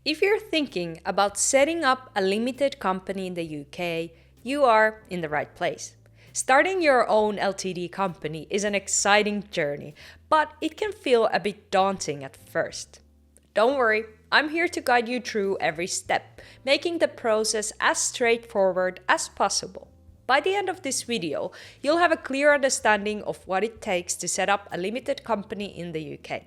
If you're thinking about setting up a limited company in the UK, you are in the right place. Starting your own LTD company is an exciting journey, but it can feel a bit daunting at first. Don't worry, I'm here to guide you through every step, making the process as straightforward as possible. By the end of this video, you'll have a clear understanding of what it takes to set up a limited company in the UK.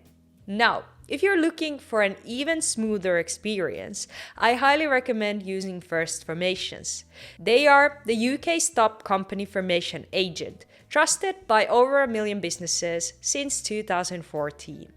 Now, if you're looking for an even smoother experience, I highly recommend using First Formations. They are the UK's top company formation agent, trusted by over 1 million businesses since 2014.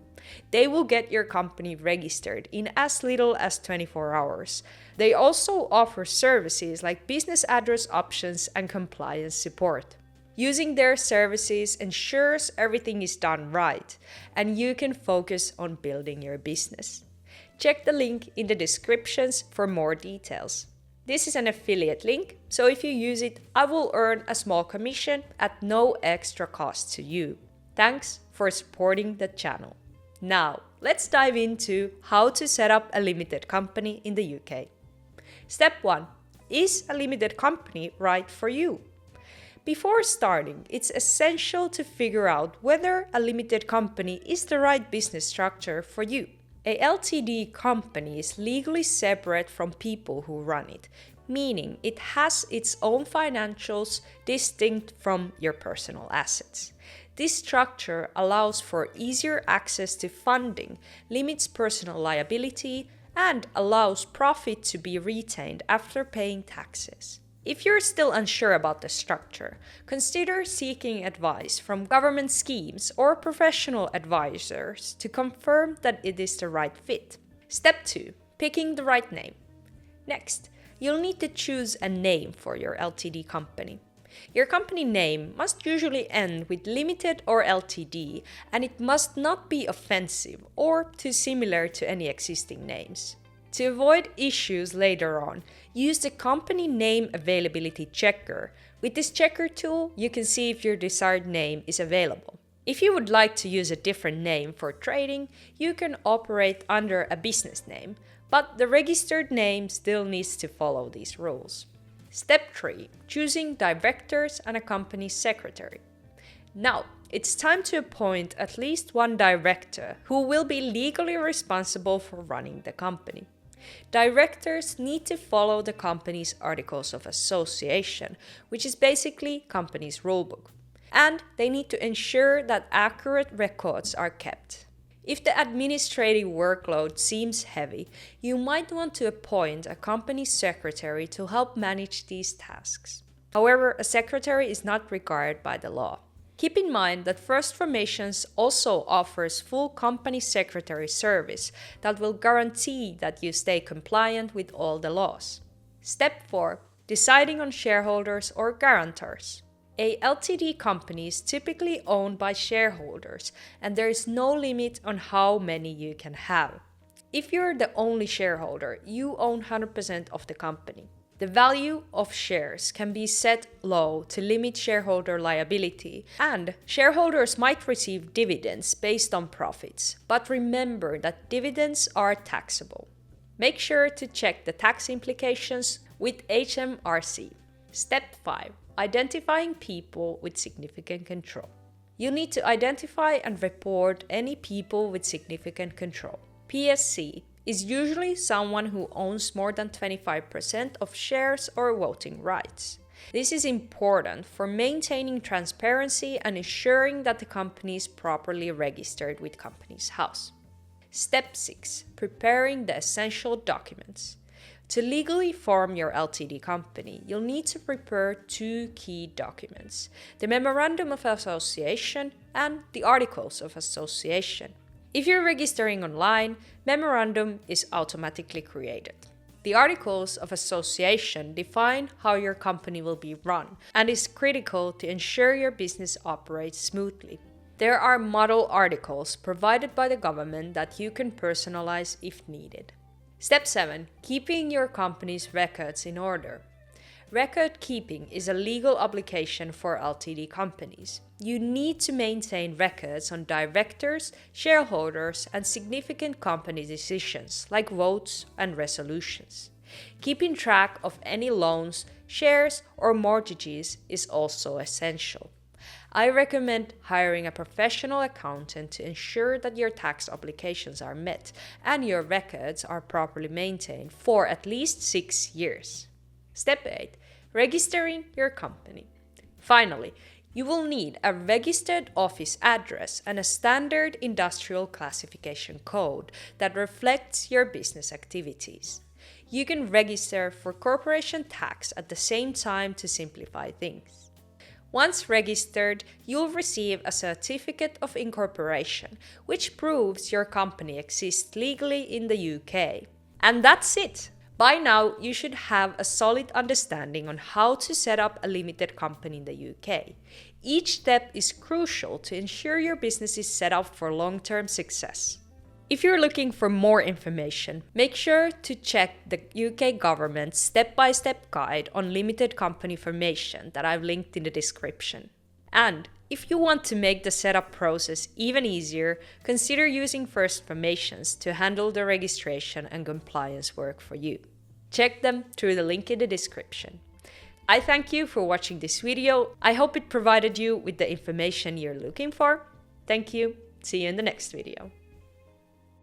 They will get your company registered in as little as 24 hours. They also offer services like business address options and compliance support. Using their services ensures everything is done right, and you can focus on building your business. Check the link in the descriptions for more details. This is an affiliate link, so if you use it, I will earn a small commission at no extra cost to you. Thanks for supporting the channel. Now, let's dive into how to set up a limited company in the UK. Step 1. Is a limited company right for you? Before starting, it's essential to figure out whether a limited company is the right business structure for you. A LTD company is legally separate from people who run it, meaning it has its own financials distinct from your personal assets. This structure allows for easier access to funding, limits personal liability, and allows profit to be retained after paying taxes. If you're still unsure about the structure, consider seeking advice from government schemes or professional advisors to confirm that it is the right fit. Step 2. Picking the right name. Next, you'll need to choose a name for your LTD company. Your company name must usually end with limited or LTD, and it must not be offensive or too similar to any existing names. To avoid issues later on, use the company name availability checker. With this checker tool, you can see if your desired name is available. If you would like to use a different name for trading, you can operate under a business name, but the registered name still needs to follow these rules. Step 3. Choosing directors and a company secretary. Now, it's time to appoint at least one director who will be legally responsible for running the company. Directors need to follow the company's Articles of Association, which is basically company's rulebook, and they need to ensure that accurate records are kept. If the administrative workload seems heavy, you might want to appoint a company secretary to help manage these tasks. However, a secretary is not required by the law. Keep in mind that First Formations also offers full company secretary service that will guarantee that you stay compliant with all the laws. Step 4. Deciding on shareholders or guarantors. A LTD company is typically owned by shareholders, and there is no limit on how many you can have. If you're the only shareholder, you own 100% of the company. The value of shares can be set low to limit shareholder liability, and shareholders might receive dividends based on profits, but remember that dividends are taxable. Make sure to check the tax implications with HMRC. Step 5. Identifying people with significant control. You need to identify and report any people with significant control. PSC is usually someone who owns more than 25% of shares or voting rights. This is important for maintaining transparency and ensuring that the company is properly registered with Companies House. Step 6. Preparing the essential documents. To legally form your LTD company, you'll need to prepare 2 key documents: the Memorandum of Association and the Articles of Association. If you're registering online, Memorandum is automatically created. The Articles of Association define how your company will be run and is critical to ensure your business operates smoothly. There are model articles provided by the government that you can personalize if needed. Step 7. Keeping your company's records in order. Record keeping is a legal obligation for Ltd companies. You need to maintain records on directors, shareholders, and significant company decisions like votes and resolutions. Keeping track of any loans, shares, or mortgages is also essential. I recommend hiring a professional accountant to ensure that your tax obligations are met and your records are properly maintained for at least 6 years. Step 8. Registering your company. Finally, you will need a registered office address and a standard industrial classification code that reflects your business activities. You can register for corporation tax at the same time to simplify things. Once registered, you'll receive a certificate of incorporation, which proves your company exists legally in the UK. And that's it! By now, you should have a solid understanding on how to set up a limited company in the UK. Each step is crucial to ensure your business is set up for long-term success. If you're looking for more information, make sure to check the UK government's step-by-step guide on limited company formation that I've linked in the description. And if you want to make the setup process even easier, consider using First Formations to handle the registration and compliance work for you. Check them through the link in the description. I thank you for watching this video. I hope it provided you with the information you're looking for. Thank you. See you in the next video.